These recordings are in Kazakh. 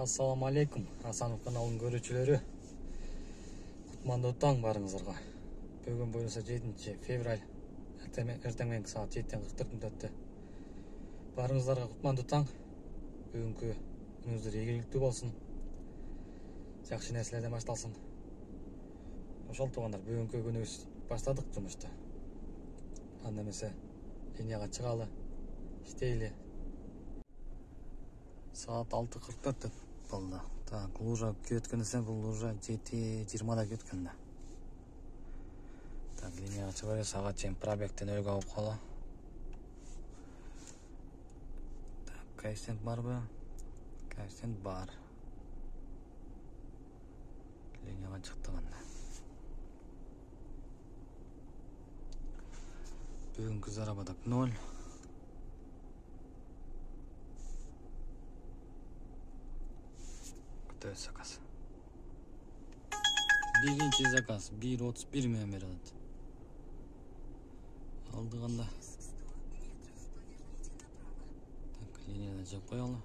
Ассаламу алейкум, Асанов каналының көрүүчүлөрү. Кутмандуу таң барыңыздарга. Бүгүн буюрса 7 февраль. Эртең мененки саат 7:44 өттү. Барыңыздарга кутмандуу таң. Бүгүнкү күнүңүздөр ийгиликтүү болсун. Жакшы нерселерден башталсын. Ошол туугандар, бүгүнкү күнүбүз баштадык жумушту. Анда эмесе линияга чыгалы, иштейли. Saat 6:44 болды. Так, лужа өткөн десем, бул лужа 7:20 өткөн да. Так, линияга чыга беребиз, ага чейин пробегден өлгө алып кала. Так, коэффициент барбы? Коэффициент бар. Линияга чыктык анда. Бүгүнкү заработок 0. Заказ. Биринчи заказ 1:31 менен берилет. Алдык анда. Так, линияда жеп коелу.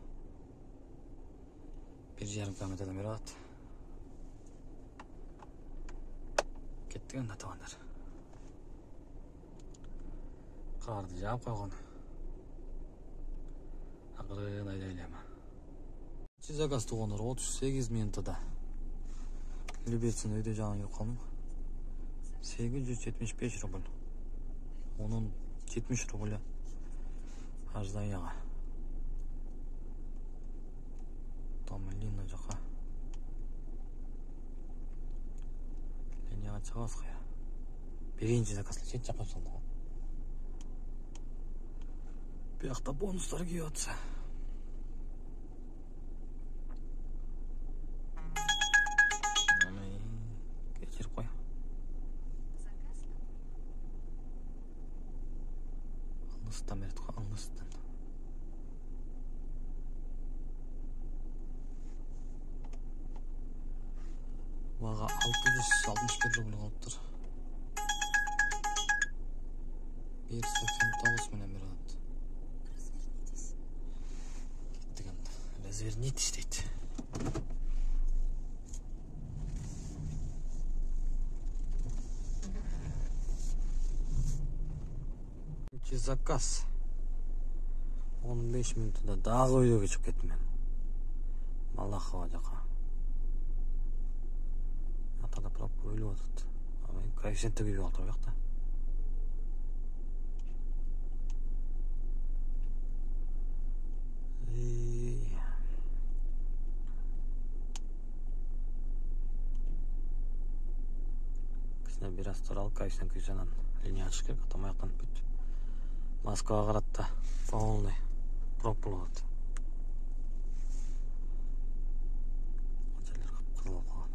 1,5 километрден берилет. Кеттик анда туугандар. Карды жаап койгон. Акырын айдайлайм. Заказ туугандар 38 минутада. Любецин өйдө жагын келип калдым. 875 рубль. Онун 70 рубль аждаяга. Там линия жака. Линияга чыгабыз кая. Биринчи заказ чет жака салды. Биякта бонустар кирип атса. Алыстан берет го, алыстан. Бага 661 рубль калыптыр. 1,89 менен берет. Кеттик анда. Развернитесь дейт. Заказ 15 минутта дагы өйдөгө чыгып кеттим мен. Малахова жака. Атада пробка өлүп атат. Аны коэффициентте күйүп алды бuyakta. Кичине бир аз туралып коэффициент күйсөнөн линия чыгып керек, атамаяктан бүт. Москвага каратта полный пробка болот. Жерлер кыпкызыл калган.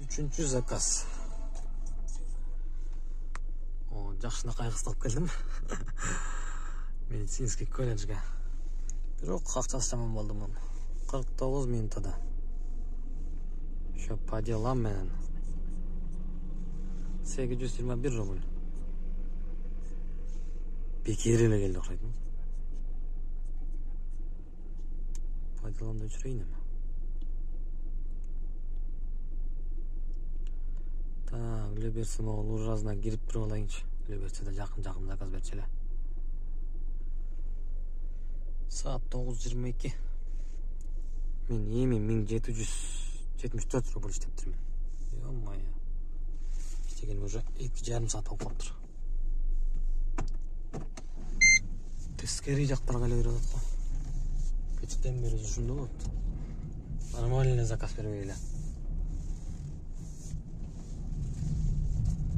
Үчүнчү заказ. Жакшына кайгыстап келдим. Медицинский колледжге. Бирок акчасы жаман болду мун. 49 минутада. Şu по делам менен 821 рубль. Бекер эле келди окшойт. По деламды өчүрөйүн эми. Так, Люберцы могул ужасына кирип туруп алайынчы. Люберцеде жакын заказ берчи эле. Saat 9:22. Мен эми 1774 рубль иштептирмин. Ё-моё. Иштеген уже 2,5 саат болуп калыптыр. Тескери жактарга эле кирип атат. Кечтен бери ушундай болот. Нормальный заказ бербей эле.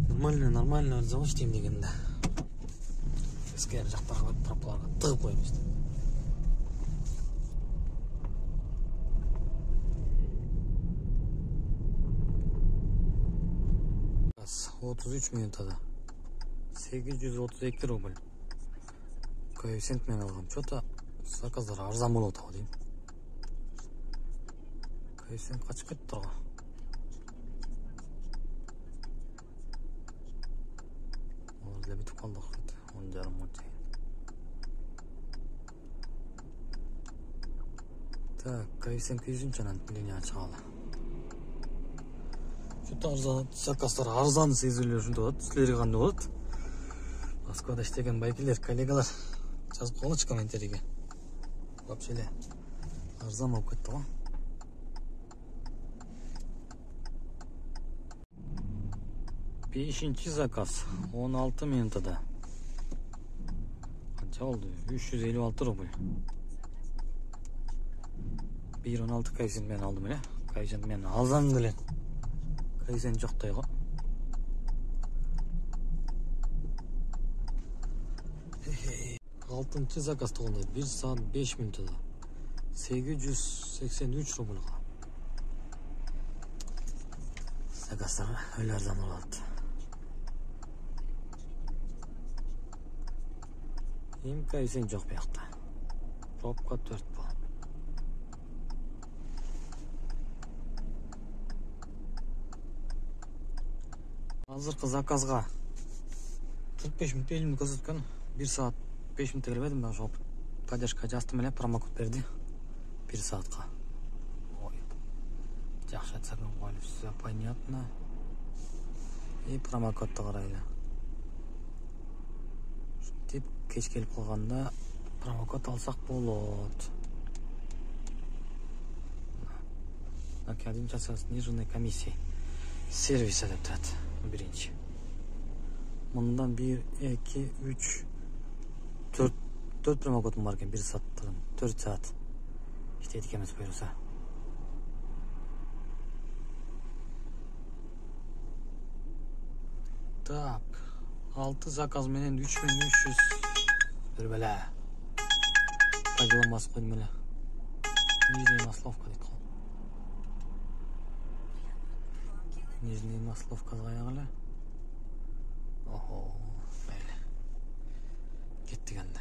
Нормально завод иштейм дегенде. Тескери жактарга пропаларга тыгып коебуз. 33 минутада 832 рубль. Коэффициент менен алгам. Чото заказдар арзан болуп атабы дейм. Коэффициент качып кетти турган. Bizle bitip kaldık. 10:30 çeyin. Так, кайсен күйзүнчанан линия чыгалы. Şu arzan zakaslar arzan сезилер ушинтип атат. Силерге кандай болот? Москвада иштеген байкелер, коллегалар жазып койгончу комментарийге. Вообще эле арзан болуп кетти го. Beşinci zakaz 16 minutada. Kaç oldu? 356 rubl. 1.16 kaysen ben aldım öyle. Kaysen ben alzan gelen. Kaysen çok da yok. Altıncı zakaz toğunda 1 saat 5 minutada. 883 rubl. Zakazlar öyle arzan oladı. Kaysen çok beyakta. Ropka 4 bu. Hazırkı zakazga 45 minut 50 minut gözükken 1 saat 5 minut gelmedim ben şu поддержка жастым эле промокод берди 1 saatка. Ой. Жакшы айтсак коюп все понятно. И промокодду карайлы. Деп кеч келип калганда промокод алсак болот. Наконец-то сниженной комиссии. Сервисы деп турат. Birinci. Bundan 1, 2, 3, 4 promokodum varken 1 sattırın. 4 saat. İşte etikemiz buyursa. Так. 6 zakaz menen 3300 bir bele. Пайдаланбас койдум эле. Нижняя Масловка дейт го. Нижняя Масловка аягылы. Охо, мейли. Кеттик энди.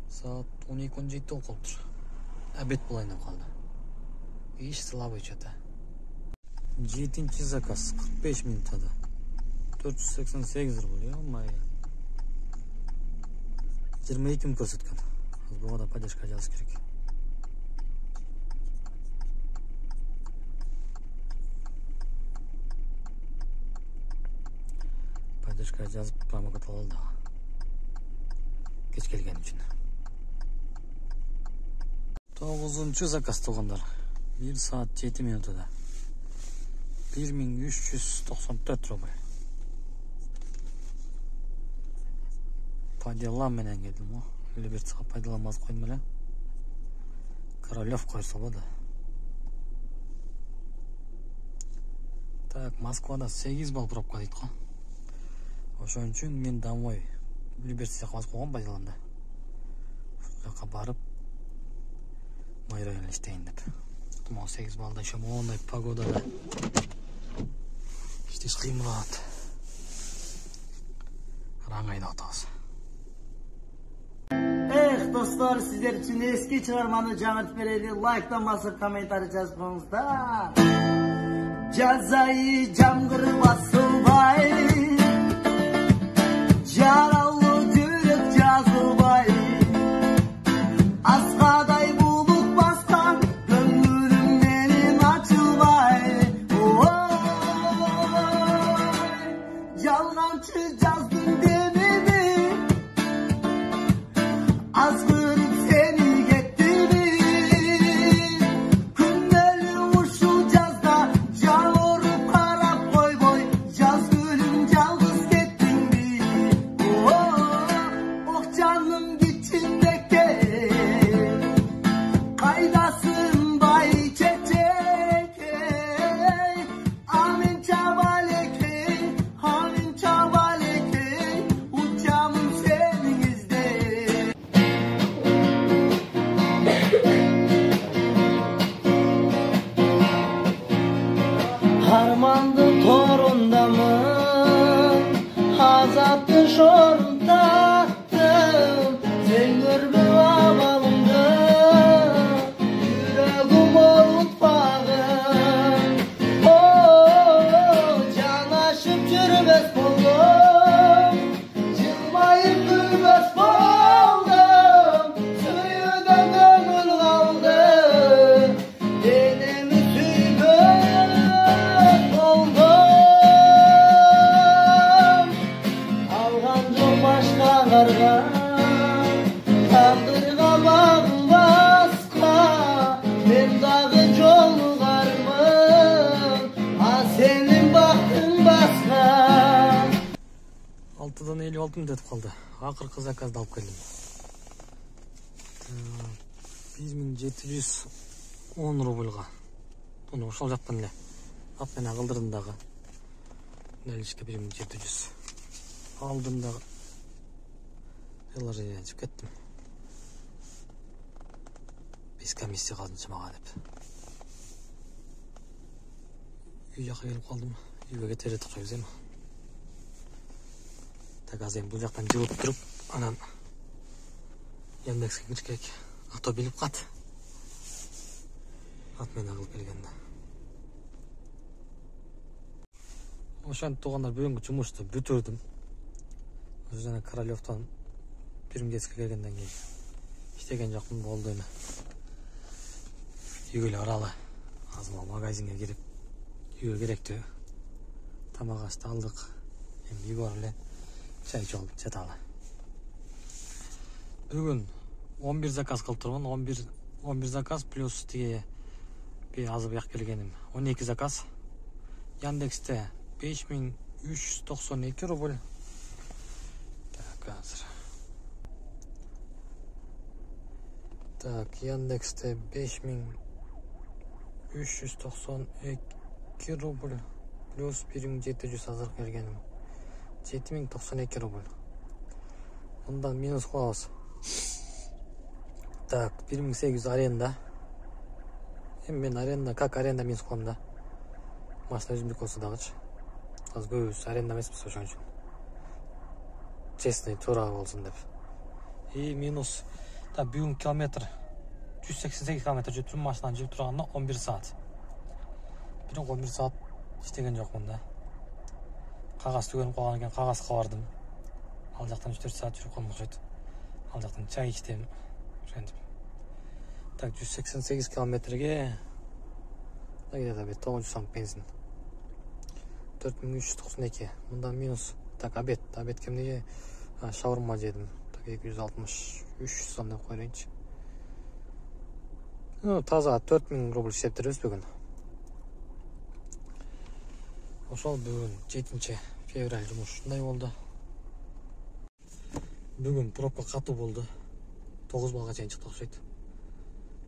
Saat 12:17 болуп калыптыр. Обед болайын деп калды. Иш слабый что-то. 7-ci zakaz 45 minutada. 488 rubl ya май. 22 minut көрсөткөн. Буга да поддержка жазыш керек. Поддержка жазып промокод алды. Кеч келген үчүн. 9-cu zakaz туугандар. 1 saat 7 minutada. 1394 rubl. Паделам менен келдим го. Эле бир саат пайдаланбас койдум эле. Королёв койсо болду. Так, Москвада 8 балл пробка дейт го. Ошон үчүн мен домой Люберцияга басып койгон Базиланда. Ошол барып майра иштейин деп. Туман 8 баллда ошо моундай погодада. İşte kıyım rahat. Rangayda atağız. Dostlar, sizler için eski çıkarmanı canıt vereli. Like'dan basıp komentarı yazmanızda. Cazayı camgırı basılbay. Yaralı dürük yazılbay. Askaday bulut bastan. Gönlüm benim açılbay. Yalgancı yazdım dememi. Azgırıp seni getirdim. Kündeli uşu cazda. Can orup karap boy boy. Yaz gülüm 6'dan 56 минут өтіп қалды. Ақырғы заказды алып келдім. 1710 рубльға. Оны ошол жақтан эле атмена кылдырдым дагы. Наличка 1700. Алдым дагы. Приложение ачып кеттим. Без комиссия калдынчы мага деп. Үй жака келип калдым. Үйгө кетер едик койбуз эми. Так азыр бул жактан жылып туруп, анан Яндекске кириш керек. Ато билип кат. Атмена кылып келгенде. Ошентип туугандар бүгүнкү жумушту бүтүрдүм. Өзү жана Королевдон Пирмгецке келгенден кийин иштеген жокмун, болду эми. Үйгө эле баралы. Азыр магазинге кирип, үйгө керектүү тамак ашты алдык. Эми үйгө барып эле чай ичип алып жаталы. Бүгүн 11 заказ кылып турмун. 11 заказ плюс тиги азыр бияк келгеним 12 заказ. Яндексте 5392 рубль. Так, азыр. Так, Яндексте 5392 рубль плюс 1700 азыр келгеним 7092 рубль. Мындан минус кылабыз. Так, 1800 аренда. Мен аренда, как аренда минус кылам да. Машина өзүмдүк болсо дагычы. Азыр көбүбүз аренда эмеспиз, ошон үчүн. Честный туура болсун деп. И минус. Так, бүгүн километр 188 километр жүрүп машинаны жүрүп турганда 11 саат. Бирок 11 саат иштеген жокмун да. Кагаз түгөнүп калган экен, кагазга бардым. Ал жактан 3-4 саат жүрүп калмак окшойт. Ал жактан чай ичтим. Ошентип. Так, 188 километрге где-то 900 сом бензин. 4392. Мындан минус. Так, обед кемдеге шаурма жедим. Так, 260 300 сом деп коелучу. Ну, таза 4000 рубль иштептирбиз бүгүн. Ошол бүгүн 7 февраль жумуш ушундай болду. Бүгүн пробка катуу болду. 9 балга чейин чыкты окшойт.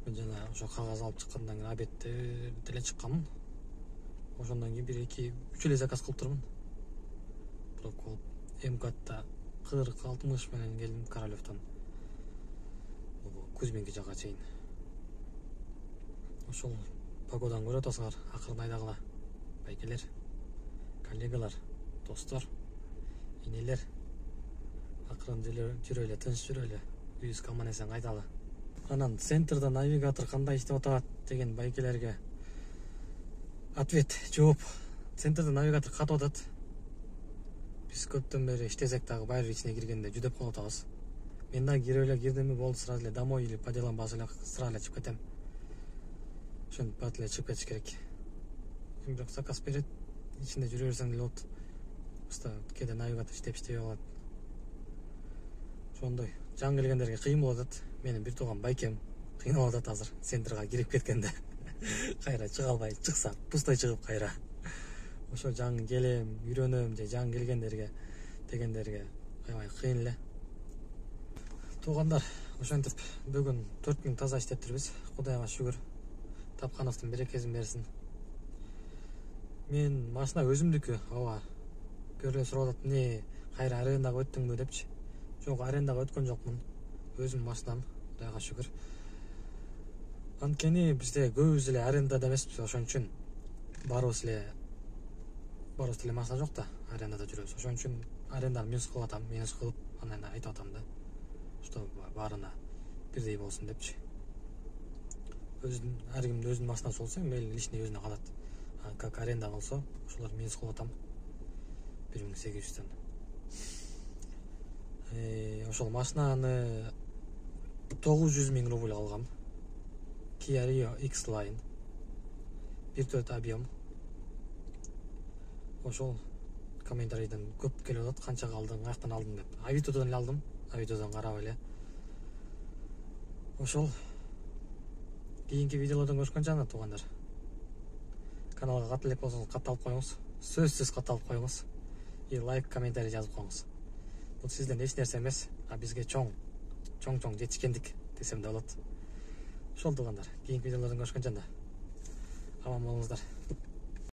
Мен жана ошо кагаз алып чыккандан кийин обедте деле чыкканмын. Ошондон кийин 1-2-3 эле заказ кылып турмун. Пробка болуп, МКАДта 40-60 менен келдим Королевдон. Кузьминки жака чейин. Ошол погоданы көрүп атасыңар, акырын айдагыла. Байкелер, коллегалар, достор, инелер. Акырын жүрө эле, тынч жүрө эле. Үйүбүзгө аман эсен кайталы. Анан центрда навигатор кандай иштеп атат деген байкелерге ответ, жооп. Центрда навигатор катып атат. Биз көптөн бери иштесек дагы байыр ичине киргенде жүдөп калып атабыз. Мен дагы кирдимби болду, сразу эле домой или по делам басып эле сразу эле чыгып кетем. Ошентип бат эле чыгып кетиш керек. Бирок заказ берет, ичинде жүрө берсең деле болот. Просто кээде навигатор иштеп алат. Ошондой жаңы келгендерге кыйын болуп атат. Менин бир тууган байкем кыйналып атат азыр центрга кирип кеткенде. Кайра чыга албай, чыкса пустой чыгып кайра. Ошо жаңы келем, үйрөнөм же жаңы келгендерге дегендерге аябай кыйын эле. Туугандар, ошентип бүгүн 4000 таза иштептирбиз. Кудайга шүгүр. Тапкановдун берекесин берсин. Мен машина өзүмдүкү, ооба. Көрүлө сурап атат, не кайра арендага өттүңбү депчи. Жок, арендага өткөн жокмун. Өзүм машинам, Кудайга шүгүр. Анткени бизде көбүбүз эле арендада эмеспиз, ошон үчүн барыбыз эле машина жок да, арендада жүрөбүз. Ошон үчүн аренданы минус кылып, анан айтып атам да. Что баарына бирдей болсун депчи. Ар кимдин өзүнүн машинасы болсо, мейлі личный өзүнө калат. Как аренда болсо, ошолор минус кылып атам. 1800-тен. Ошол машинаны 900 000 рубль алгам. Kia Rio X-Line. 1.4 объем. Ошол комментарийден көп келип атат, канчага алдың, каяктан алдың деп. Авитодон эле алдым, Авитодон карап эле. Ошол кийинки видеолордон көрүшкөнчө анда туугандар. Каналга кат элек болсоңуз катталып коюңуз. Сөзсүз катталып коюңуз. И лайк, комментарий жазып коюңуз. Бул сизден эч нерсе эмес, а бизге чоң жетишкендик десем да болот. Ошол туугандар, кийинки видеолордон көрүшкөнчө анда аман болуңуздар.